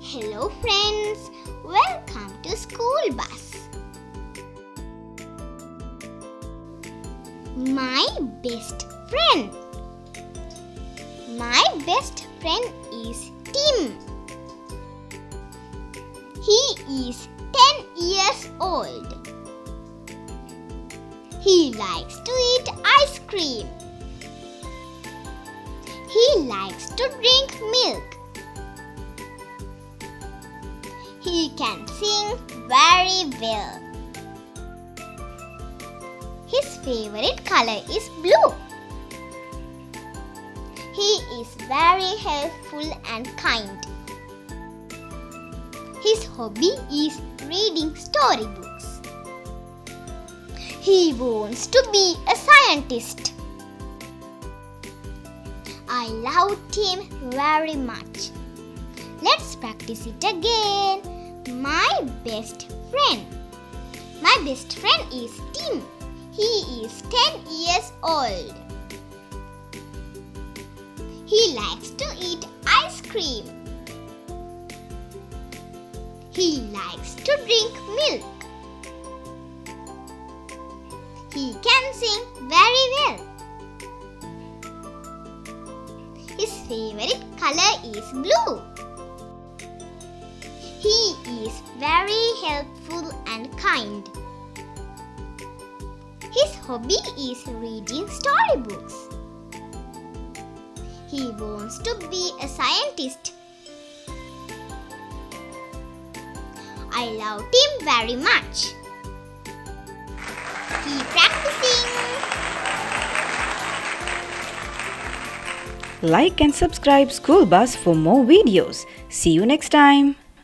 Hello friends, welcome to School Bus. My best friend. My best friend is Tim. He is 10 years old. He likes to eat ice cream. He likes to drink milk. He can sing very well. His favorite color is blue. He is very helpful and kind. His hobby is reading storybooks. He wants to be a scientist. I love Tim very much. Let's practice it again. My best friend. My best friend is Tim. He is 10 years old. He likes to eat ice cream. He likes to drink milk. He can sing very well. His favorite color is blue. He is very helpful and kind. His hobby is reading storybooks. He wants to be a scientist. I love Tim very much. Keep practicing. Like and subscribe School Bus for more videos. See you next time.